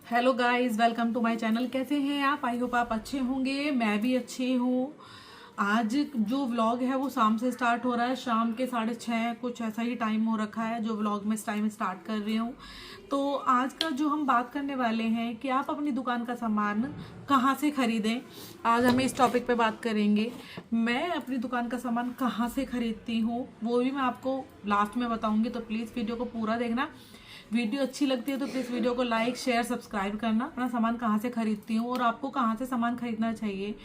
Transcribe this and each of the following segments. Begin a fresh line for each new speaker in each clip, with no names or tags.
Hello guys, welcome to my channel. कैसे हैं आप? आई होप आप अच्छे होंगे। मैं भी अच्छी हूँ। आज जो व्लॉग है वो शाम से स्टार्ट हो रहा है। शाम के 6:30 कुछ ऐसा ही टाइम हो रखा है जो व्लॉग में इस टाइम स्टार्ट कर रही हूँ। तो आज का जो हम बात करने वाले हैं कि आप अपनी दुकान का सामान कहाँ से खरीदें, आज हम इस टॉपिक पे बात करेंगे। मैं अपनी दुकान का सामान कहाँ से खरीदती हूँ वो भी मैं आपको लास्ट में बताऊँगी, तो प्लीज़ वीडियो को पूरा देखना। वीडियो अच्छी लगती है तो प्लीज़ वीडियो को लाइक शेयर सब्सक्राइब करना। अपना सामान कहाँ से खरीदती हूँ और आपको कहाँ से सामान खरीदना चाहिए,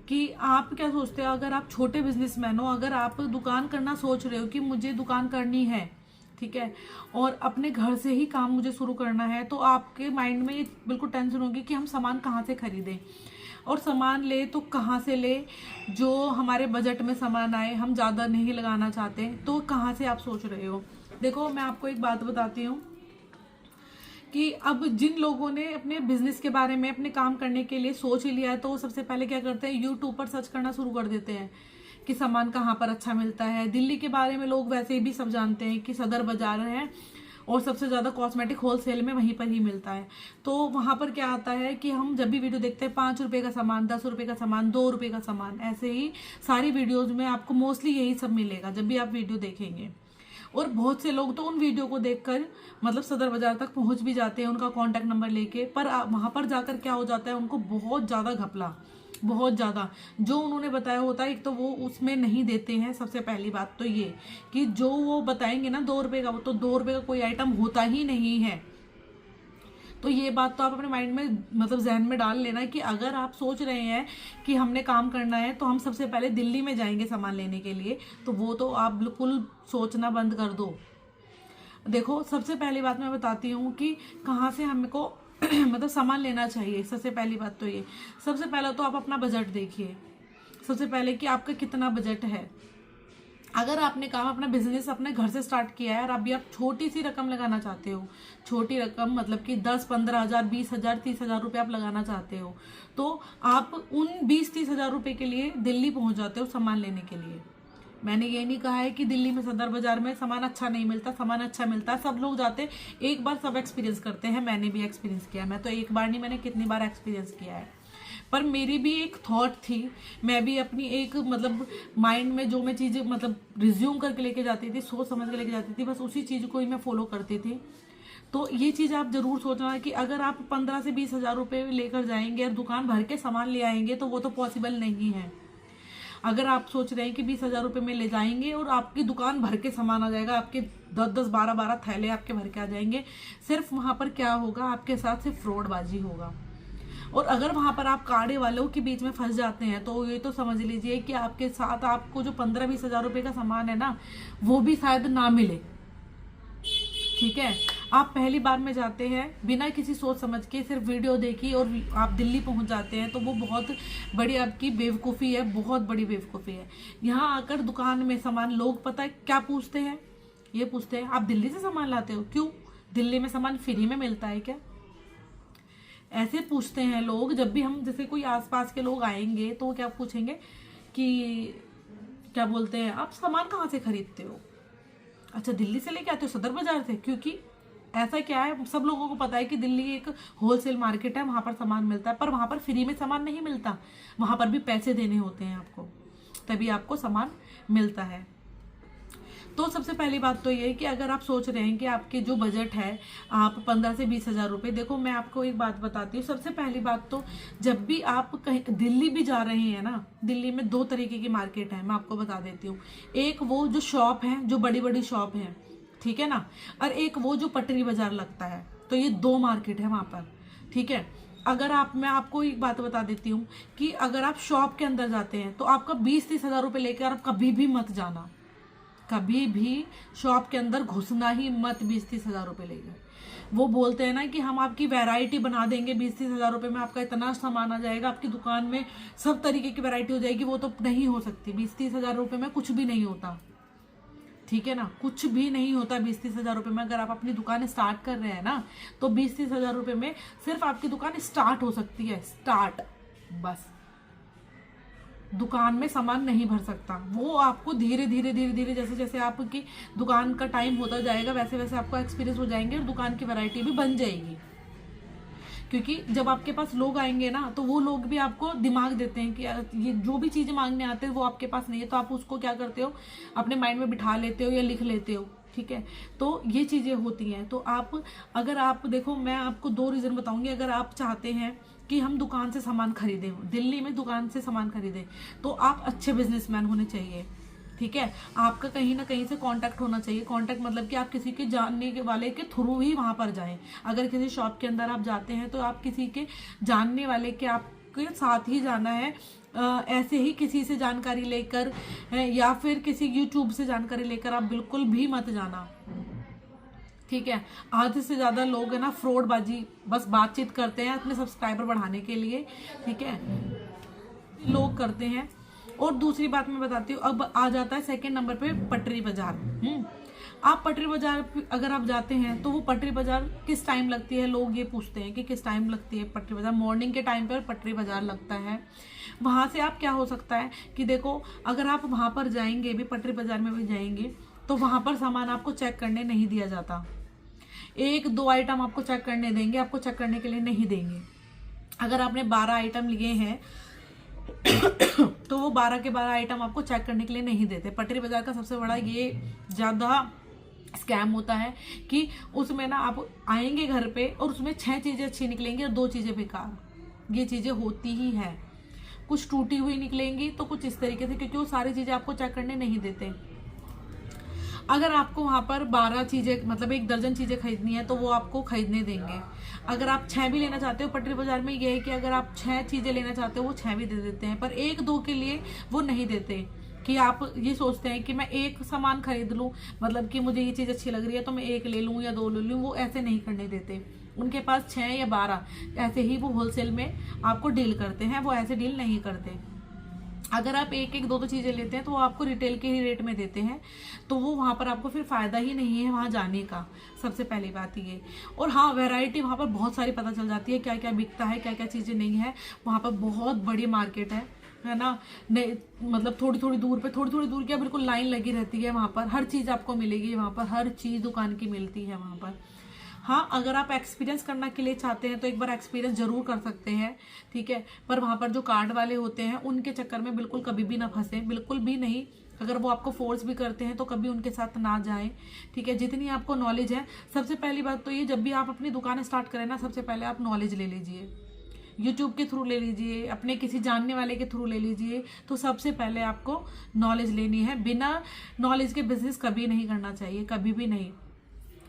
कि आप क्या सोचते हो। अगर आप छोटे बिजनेसमैन हो, अगर आप दुकान करना सोच रहे हो कि मुझे दुकान करनी है, ठीक है, और अपने घर से ही काम मुझे शुरू करना है, तो आपके माइंड में ये बिल्कुल टेंशन होगी कि हम सामान कहाँ से खरीदें और सामान ले तो कहाँ से ले जो हमारे बजट में सामान आए। हम ज़्यादा नहीं लगाना चाहते, तो कहाँ से आप सोच रहे हो। देखो, मैं आपको एक बात बताती हूँ कि अब जिन लोगों ने अपने बिजनेस के बारे में, अपने काम करने के लिए सोच ही लिया है, तो वो सबसे पहले क्या करते हैं, यूट्यूब पर सर्च करना शुरू कर देते हैं कि सामान कहाँ पर अच्छा मिलता है। दिल्ली के बारे में लोग वैसे भी सब जानते हैं कि सदर बाजार है और सबसे ज़्यादा कॉस्मेटिक होलसेल में वहीं पर ही मिलता है। तो वहाँ पर क्या आता है कि हम जब भी वीडियो देखते हैं, 5 रुपये का सामान, 10 रुपये का सामान, 2 रुपये का सामान, ऐसे ही सारी वीडियोज़ में आपको मोस्टली यही सब मिलेगा जब भी आप वीडियो देखेंगे। और बहुत से लोग तो उन वीडियो को देखकर मतलब सदर बाजार तक पहुंच भी जाते हैं उनका कांटेक्ट नंबर लेके, पर वहां पर जाकर क्या हो जाता है, उनको बहुत ज़्यादा घपला, बहुत ज़्यादा जो उन्होंने बताया होता है, एक तो वो उसमें नहीं देते हैं। सबसे पहली बात तो ये कि जो वो बताएंगे ना 2 रुपये का, वो तो 2 रुपये का कोई आइटम होता ही नहीं है। तो ये बात तो आप अपने माइंड में मतलब जहन में डाल लेना कि अगर आप सोच रहे हैं कि हमने काम करना है तो हम सबसे पहले दिल्ली में जाएंगे सामान लेने के लिए, तो वो तो आप बिल्कुल सोचना बंद कर दो। देखो, सबसे पहली बात मैं बताती हूँ कि कहाँ से हमको मतलब सामान लेना चाहिए। सबसे पहली बात तो ये, सबसे पहले तो आप अपना बजट देखिए। सबसे पहले कि आपका कितना बजट है। अगर आपने काम, अपना बिजनेस अपने घर से स्टार्ट किया है और अभी आप छोटी सी रकम लगाना चाहते हो, छोटी रकम मतलब कि 10-15 हज़ार, 20 हज़ार, 30 हज़ार रुपये आप लगाना चाहते हो, तो आप उन 20-30 हज़ार रुपये के लिए दिल्ली पहुंच जाते हो सामान लेने के लिए। मैंने ये नहीं कहा है कि दिल्ली में सदर बाजार में सामान अच्छा नहीं मिलता, सामान अच्छा मिलता है। सब लोग जाते हैं, एक बार सब एक्सपीरियंस करते हैं। मैंने भी एक्सपीरियंस किया, मैं तो एक बार नहीं, मैंने कितनी बार एक्सपीरियंस किया है। पर मेरी भी एक थॉट थी, मैं भी अपनी एक मतलब माइंड में जो मैं चीज़ें मतलब रिज्यूम करके लेके जाती थी, सोच समझ के लेके जाती थी, बस उसी चीज़ को ही मैं फॉलो करती थी। तो ये चीज़ आप जरूर सोचना कि अगर आप 15 से 20 हज़ार रुपये लेकर जाएंगे और दुकान भर के सामान ले आएंगे तो वो तो पॉसिबल नहीं है। अगर आप सोच रहे हैं कि 20 हज़ार रुपये में ले जाएंगे और आपकी दुकान भर के सामान आ जाएगा, आपके 10-10, 12-12 थैले आपके भर के आ जाएंगे, सिर्फ वहाँ पर क्या होगा, आपके साथ सिर्फ फ्रॉडबाजी होगा। और अगर वहां पर आप काड़े वालों के बीच में फंस जाते हैं तो ये तो समझ लीजिए कि आपके साथ आपको जो 15-20 हज़ार रुपये का सामान है ना, वो भी शायद ना मिले। ठीक है, आप पहली बार में जाते हैं बिना किसी सोच समझ के, सिर्फ वीडियो देखी और आप दिल्ली पहुंच जाते हैं, तो वो बहुत बड़ी आपकी बेवकूफ़ी है, बहुत बड़ी बेवकूफ़ी है। यहाँ आकर दुकान में सामान लोग पता है क्या पूछते हैं, ये पूछते हैं आप दिल्ली से सामान लाते हो, क्यों दिल्ली में सामान फ्री में मिलता है क्या, ऐसे पूछते हैं लोग। जब भी हम जैसे कोई आसपास के लोग आएंगे तो वो क्या पूछेंगे कि क्या बोलते हैं, आप सामान कहाँ से खरीदते हो, अच्छा दिल्ली से लेके आते हो सदर बाजार से, क्योंकि ऐसा क्या है, सब लोगों को पता है कि दिल्ली एक होलसेल मार्केट है, वहां पर सामान मिलता है, पर वहां पर फ्री में सामान नहीं मिलता, वहां पर भी पैसे देने होते हैं आपको, तभी आपको सामान मिलता है। तो सबसे पहली बात तो ये है कि अगर आप सोच रहे हैं कि आपके जो बजट है, आप 15 से 20 हज़ार रुपये, देखो मैं आपको एक बात बताती हूँ। सबसे पहली बात तो जब भी आप कहीं दिल्ली भी जा रहे हैं ना, दिल्ली में 2 तरीके की मार्केट है, मैं आपको बता देती हूँ। एक वो जो शॉप है, जो बड़ी बड़ी शॉप है, ठीक है ना, और एक वो जो पटरी बाजार लगता है, तो ये 2 मार्केट है वहाँ पर। ठीक है, अगर आप, मैं आपको एक बात बता देती हूँ कि अगर आप शॉप के अंदर जाते हैं तो आपका 20-30 हज़ार रुपये लेकर आप कभी भी मत जाना, कभी भी शॉप के अंदर घुसना ही मत 20-30 हज़ार रुपये लेके। वो बोलते हैं ना कि हम आपकी वैरायटी बना देंगे, 20-30 हज़ार रुपये में आपका इतना सामान आ जाएगा, आपकी दुकान में सब तरीके की वैरायटी हो जाएगी, वो तो नहीं हो सकती। 20-30 हज़ार रुपये में कुछ भी नहीं होता, ठीक है ना, कुछ भी नहीं होता 20-30 हज़ार रुपये में। अगर आप अपनी दुकान स्टार्ट कर रहे हैं ना, तो 20-30 हज़ार रुपये में सिर्फ आपकी दुकान स्टार्ट हो सकती है, स्टार्ट, बस। दुकान में सामान नहीं भर सकता, वो आपको धीरे धीरे धीरे धीरे जैसे जैसे आपकी दुकान का टाइम होता जाएगा वैसे वैसे आपको एक्सपीरियंस हो जाएंगे और दुकान की वैरायटी भी बन जाएगी। क्योंकि जब आपके पास लोग आएंगे ना तो वो लोग भी आपको दिमाग देते हैं कि ये जो भी चीज़ें मांगने आते हैं वो आपके पास नहीं है, तो आप उसको क्या करते हो, अपने माइंड में बिठा लेते हो या लिख लेते हो। ठीक है, तो ये चीज़ें होती हैं। तो आप, अगर आप देखो, मैं आपको 2 रीज़न बताऊंगी। अगर आप चाहते हैं कि हम दुकान से सामान खरीदें, दिल्ली में दुकान से सामान खरीदें, तो आप अच्छे बिजनेसमैन होने चाहिए। ठीक है, आपका कहीं ना कहीं से कांटेक्ट होना चाहिए। कांटेक्ट मतलब कि आप किसी के जानने के वाले के थ्रू ही वहां पर जाएं। अगर किसी शॉप के अंदर आप जाते हैं तो आप किसी के जानने वाले के आपके साथ ही जाना है। ऐसे ही किसी से जानकारी लेकर या फिर किसी यूट्यूब से जानकारी लेकर आप बिल्कुल भी मत जाना। ठीक है, आधे से ज्यादा लोग है ना फ्रॉडबाजी, बस बातचीत करते हैं अपने सब्सक्राइबर बढ़ाने के लिए। ठीक है, लोग करते हैं। और दूसरी बात मैं बताती हूँ, अब आ जाता है सेकंड नंबर पे पटरी बाजार। आप पटरी बाजार अगर आप जाते हैं तो वो पटरी बाजार किस टाइम लगती है, लोग ये पूछते हैं कि किस टाइम लगती है पटरी बाजार। मॉर्निंग के टाइम पर पटरी बाजार लगता है। वहां से आप क्या हो सकता है कि देखो, अगर आप वहां पर जाएंगे भी, पटरी बाजार में भी जाएंगे, तो वहां पर सामान आपको चेक करने नहीं दिया जाता। 1-2 आइटम आपको चेक करने देंगे, आपको चेक करने के लिए नहीं देंगे। अगर आपने 12 आइटम लिए हैं तो वो 12 के 12 आइटम आपको चेक करने के लिए नहीं देते। पटरी बाजार का सबसे बड़ा ये ज्यादा स्कैम होता है कि उसमें ना आप आएंगे घर पे और उसमें 6 चीजें अच्छी निकलेंगी और 2 चीजें बेकार। ये चीजें होती ही है, कुछ टूटी हुई निकलेंगी तो कुछ इस तरीके से, क्योंकि वो सारी चीजें आपको चेक करने नहीं देते। अगर आपको वहां पर 12 चीजें, मतलब 1 दर्जन चीजें खरीदनी है तो वो आपको खरीदने देंगे। अगर आप 6 भी लेना चाहते हो, पटरी बाजार में ये है कि अगर आप 6 चीजें लेना चाहते हो वो 6 भी दे देते हैं, पर 1-2 के लिए वो नहीं देते। कि आप ये सोचते हैं कि मैं एक सामान खरीद लूं, मतलब कि मुझे ये चीज अच्छी लग रही है तो मैं 1 ले लूं या 2 ले लूं, वो ऐसे नहीं करने देते। उनके पास 6 या 12 ऐसे ही वो होलसेल में आपको डील करते हैं, वो ऐसे डील नहीं करते। अगर आप 1-2 चीजें लेते हैं तो वो आपको रिटेल के ही रेट में देते हैं, तो वो वहां पर आपको फिर फायदा ही नहीं है वहां जाने का। सबसे पहली बात ये। और हाँ, वैरायटी वहां पर बहुत सारी पता चल जाती है, क्या क्या बिकता है, क्या क्या चीजें नहीं है। वहां पर बहुत बड़ी मार्केट है ना। मतलब थोड़ी थोड़ी दूर क्या, बिल्कुल लाइन लगी रहती है वहां पर। हर चीज आपको मिलेगी वहां पर, हर चीज दुकान की मिलती है वहां पर। हाँ, अगर आप एक्सपीरियंस करना के लिए चाहते हैं तो एक बार एक्सपीरियंस जरूर कर सकते हैं। ठीक है, पर वहां पर जो कार्ड वाले होते हैं उनके चक्कर में बिल्कुल कभी भी ना फंसे, बिल्कुल भी नहीं। अगर वो आपको फोर्स भी करते हैं तो कभी उनके साथ ना जाएं। ठीक है, जितनी आपको नॉलेज है, सबसे पहली बात तो ये, जब भी आप अपनी दुकान स्टार्ट करें ना, सबसे पहले आप नॉलेज ले लीजिए। यूट्यूब के थ्रू ले लीजिए, अपने किसी जानने वाले के थ्रू ले लीजिए। तो सबसे पहले आपको नॉलेज लेनी है। बिना नॉलेज के बिजनेस कभी नहीं करना चाहिए, कभी भी नहीं।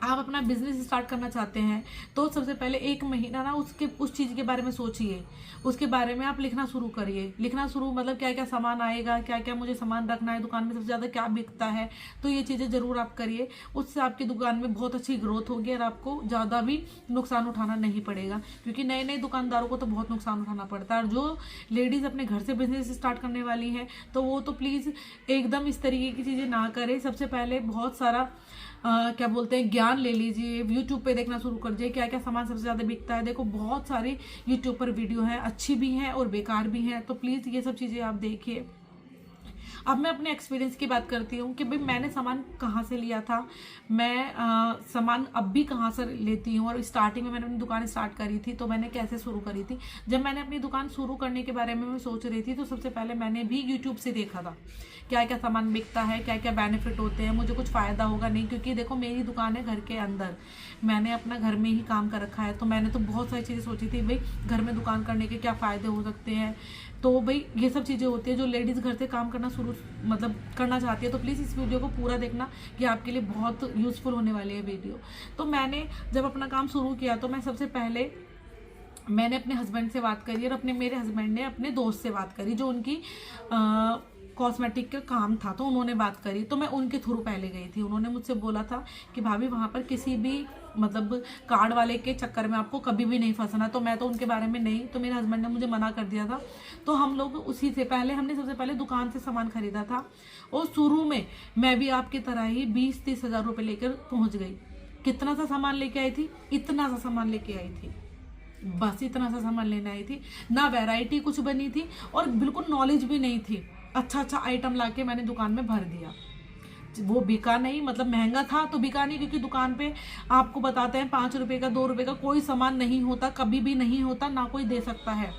आप अपना बिजनेस स्टार्ट करना चाहते हैं तो सबसे पहले 1 महीना ना उस चीज के बारे में सोचिए, उसके बारे में आप लिखना शुरू करिए। लिखना शुरू मतलब क्या क्या सामान आएगा, क्या क्या मुझे सामान रखना है, दुकान में सबसे ज्यादा क्या बिकता है, तो ये चीजें जरूर आप करिए। उससे आपकी दुकान में बहुत अच्छी ग्रोथ होगी और आपको ज्यादा भी नुकसान उठाना नहीं पड़ेगा, क्योंकि नए नए दुकानदारों को तो बहुत नुकसान उठाना पड़ता है। और जो लेडीज अपने घर से बिजनेस स्टार्ट करने वाली है तो वो तो प्लीज एकदम इस तरीके की चीजें ना करे। सबसे पहले बहुत सारा क्या बोलते हैं, ज्ञान ले लीजिए। यूट्यूब पे देखना शुरू कर दीजिए क्या क्या सामान सबसे ज्यादा बिकता है। देखो, बहुत सारी यूट्यूब पर वीडियो हैं, अच्छी भी हैं और बेकार भी हैं, तो प्लीज ये सब चीजें आप देखिए। अब मैं अपने एक्सपीरियंस की बात करती हूँ कि भाई मैंने सामान कहाँ से लिया था, मैं सामान अब भी कहाँ से लेती हूँ, और स्टार्टिंग में मैंने अपनी दुकान स्टार्ट करी थी तो मैंने कैसे शुरू करी थी। जब मैंने अपनी दुकान शुरू करने के बारे में मैं सोच रही थी तो सबसे पहले मैंने भी यूट्यूब से देखा था क्या क्या सामान बिकता है, क्या क्या बेनिफिट होते हैं, मुझे कुछ फायदा होगा नहीं, क्योंकि देखो मेरी दुकान है घर के अंदर, मैंने अपना घर में ही काम कर रखा है। तो मैंने तो बहुत सारी चीज़ें सोची थी, भाई घर में दुकान करने के क्या फ़ायदे हो सकते हैं। तो भाई ये सब चीज़ें होती है। जो लेडीज़ घर से काम करना शुरू मतलब करना चाहती है तो प्लीज़ इस वीडियो को पूरा देखना, ये आपके लिए बहुत यूज़फुल होने वाली है वीडियो। तो मैंने जब अपना काम शुरू किया तो मैं सबसे पहले मैंने अपने हस्बैंड से बात करी, और मेरे हस्बैंड ने अपने दोस्त से बात करी जो उनकी कॉस्मेटिक का काम था, तो उन्होंने बात करी। तो मैं उनके थ्रू पहले गई थी। उन्होंने मुझसे बोला था कि भाभी वहाँ पर किसी भी मतलब कार्ड वाले के चक्कर में आपको कभी भी नहीं फंसना। तो मैं तो उनके बारे में नहीं, तो मेरे हस्बैंड ने मुझे मना कर दिया था। तो हम लोग उसी से पहले हमने सबसे पहले दुकान से सामान खरीदा था, और शुरू में मैं भी आपकी तरह ही 20-30 हज़ार रुपये लेकर पहुंच गई। कितना सा सामान लेके आई थी, इतना सा सामान लेके आई थी, बस इतना सा सामान लेने आई थी। ना वैरायटी कुछ बनी थी और बिल्कुल नॉलेज भी नहीं थी। अच्छा आइटम लाके मैंने दुकान में भर दिया। वो बिका नहीं, मतलब महंगा था तो बिका नहीं, क्योंकि दुकान पे आपको बताते हैं 5 रुपए का 2 रुपए का कोई सामान नहीं होता, कभी भी नहीं होता, ना कोई दे सकता है।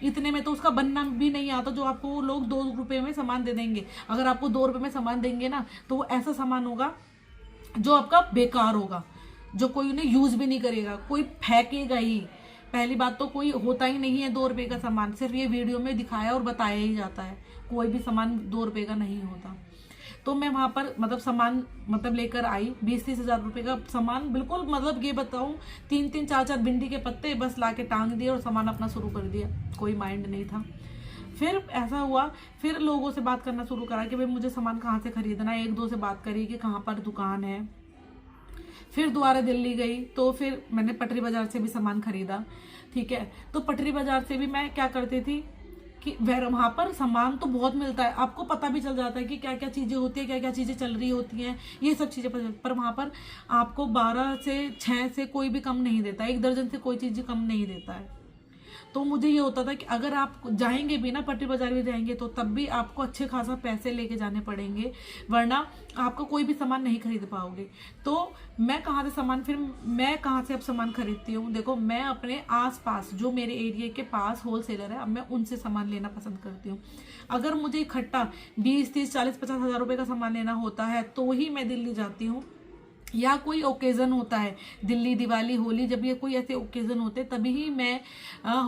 इतने में तो उसका बनना भी नहीं आता जो आपको वो लोग 2 रुपए में सामान दे देंगे। अगर आपको 2 रुपए में सामान देंगे ना तो वो ऐसा सामान होगा जो आपका बेकार होगा, जो कोई उन्हें यूज भी नहीं करेगा, कोई फेंकेगा ही। पहली बात तो कोई होता ही नहीं है 2 रुपए का सामान, सिर्फ ये वीडियो में दिखाया और बताया ही जाता है, कोई भी सामान 2 रुपए का नहीं होता। तो मैं वहां पर मतलब सामान मतलब लेकर आई 20-30 हजार रुपए का सामान, बिल्कुल मतलब ये बताऊं 3-3 4-4 भिंडी के पत्ते बस लाके टांग दिए और सामान अपना शुरू कर दिया, कोई माइंड नहीं था। फिर ऐसा हुआ, फिर लोगों से बात करना शुरू करा कि भाई मुझे सामान कहाँ से खरीदना है, 1-2 से बात करी कि कहाँ पर दुकान है। फिर दोबारा दिल्ली गई तो फिर मैंने पटरी बाजार से भी सामान खरीदा, ठीक है। तो पटरी बाजार से भी मैं क्या करती थी कि वहाँ पर सामान तो बहुत मिलता है, आपको पता भी चल जाता है कि क्या क्या चीज़ें होती है, क्या क्या चीज़ें चल रही होती हैं, ये सब चीज़ें पर वहाँ पर आपको 12 से 6 से कोई भी कम नहीं देता, 1 दर्जन से कोई चीज़ कम नहीं देता है। तो मुझे ये होता था कि अगर आप जाएंगे भी ना पटरी बाजार में जाएंगे तो तब भी आपको अच्छे खासा पैसे लेके जाने पड़ेंगे, वरना आपको कोई भी सामान नहीं खरीद पाओगे। तो मैं कहाँ से सामान, फिर मैं कहाँ से अब सामान खरीदती हूँ, देखो मैं अपने आसपास जो मेरे एरिया के पास होलसेलर है, अब मैं उनसे सामान लेना पसंद करती हूँ। अगर मुझे इकट्ठा 20-30-40-50 हजार रुपये का सामान लेना होता है तो ही मैं दिल्ली जाती हूँ, या कोई ओकेज़न होता है, दिल्ली, दिवाली, होली, जब ये कोई ऐसे ओकेज़न होते तभी ही मैं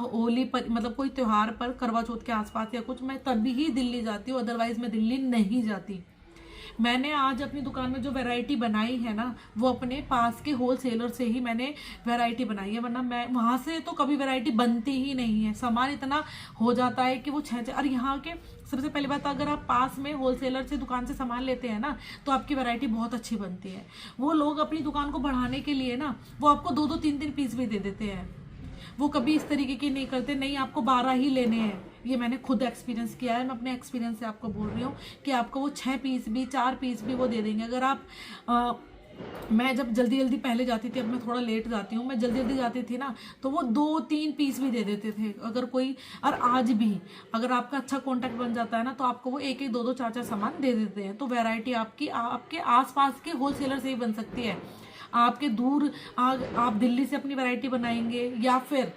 होली पर मतलब कोई त्यौहार पर, करवा चौथ के आसपास या कुछ, मैं तभी ही दिल्ली जाती हूँ, अदरवाइज मैं दिल्ली नहीं जाती। मैंने आज अपनी दुकान में जो वैरायटी बनाई है ना वो अपने पास के होलसेलर से ही मैंने वैरायटी बनाई है, वरना मैं वहाँ से तो कभी वैरायटी बनती ही नहीं है, सामान इतना हो जाता है कि वो छह। और यहाँ के सबसे पहली बात, अगर आप पास में होलसेलर से दुकान से सामान लेते हैं ना तो आपकी वैरायटी बहुत अच्छी बनती है। वो लोग अपनी दुकान को बढ़ाने के लिए ना वो आपको 2-2 3-3 पीस भी दे देते हैं, वो कभी इस तरीके की नहीं करते, नहीं आपको 12 ही लेने हैं। ये मैंने खुद एक्सपीरियंस किया है, मैं अपने एक्सपीरियंस से आपको बोल रही हूँ कि आपको वो 6 पीस भी 4 पीस भी वो दे देंगे। अगर आप मैं जब जल्दी जल्दी पहले जाती थी, अब मैं थोड़ा लेट जाती हूँ, मैं जल्दी जल्दी जाती थी ना तो वो 2-3 पीस भी दे देते थे अगर कोई। और आज भी अगर आपका अच्छा कांटेक्ट बन जाता है ना तो आपको वो 1-1, 2-2, 4-4 सामान दे देते हैं। तो वैरायटी आपकी आपके आसपास के होलसेलर से ही बन सकती है। आपके दूर आप दिल्ली से अपनी वैरायटी बनाएंगे या फिर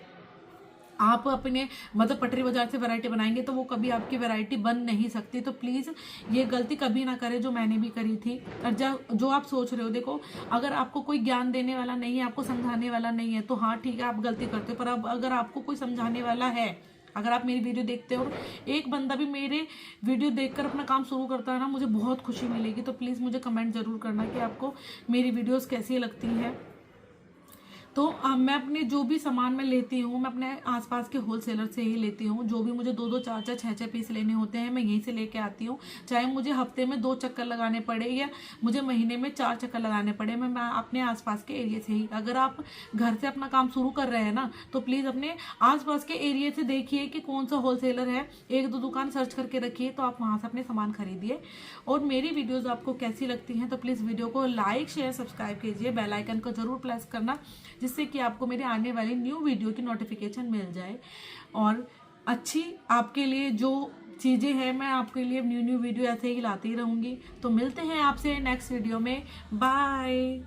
आप अपने मतलब पटरी बाजार से वैरायटी बनाएंगे तो वो कभी आपकी वैरायटी बन नहीं सकती। तो प्लीज़ ये गलती कभी ना करें जो मैंने भी करी थी। और जो आप सोच रहे हो, देखो अगर आपको कोई ज्ञान देने वाला नहीं है, आपको समझाने वाला नहीं है तो हाँ ठीक है आप गलती करते हो, पर अब अगर आपको कोई समझाने वाला है, अगर आप मेरी वीडियो देखते हो और एक बंदा भी मेरे वीडियो देखकर अपना काम शुरू करता है ना, मुझे बहुत खुशी मिलेगी। तो प्लीज़ मुझे कमेंट ज़रूर करना कि आपको मेरी वीडियोज़ कैसी लगती हैं। तो मैं अपने जो भी सामान मैं लेती हूँ मैं अपने आसपास के होलसेलर से ही लेती हूँ। जो भी मुझे 2-2, 4-4, 6-6 पीस लेने होते हैं मैं यहीं से लेके आती हूँ, चाहे मुझे हफ्ते में 2 चक्कर लगाने पड़े या मुझे महीने में 4 चक्कर लगाने पड़े, मैं अपने आसपास के एरिया से ही। अगर आप घर से अपना काम शुरू कर रहे हैं ना तो प्लीज़ अपने आसपास के एरिया से देखिए कि कौन सा होलसेलर है, 1-2 दुकान सर्च करके रखिए तो आप वहाँ से अपने सामान खरीदिए। और मेरी वीडियोज़ आपको कैसी लगती हैं तो प्लीज़ वीडियो को लाइक, शेयर, सब्सक्राइब कीजिए, बेल आइकन को जरूर प्रेस करना जिससे कि आपको मेरे आने वाली न्यू वीडियो की नोटिफिकेशन मिल जाए। और अच्छी आपके लिए जो चीज़ें हैं मैं आपके लिए न्यू वीडियो ऐसे ही लाती रहूँगी। तो मिलते हैं आपसे नेक्स्ट वीडियो में, बाय।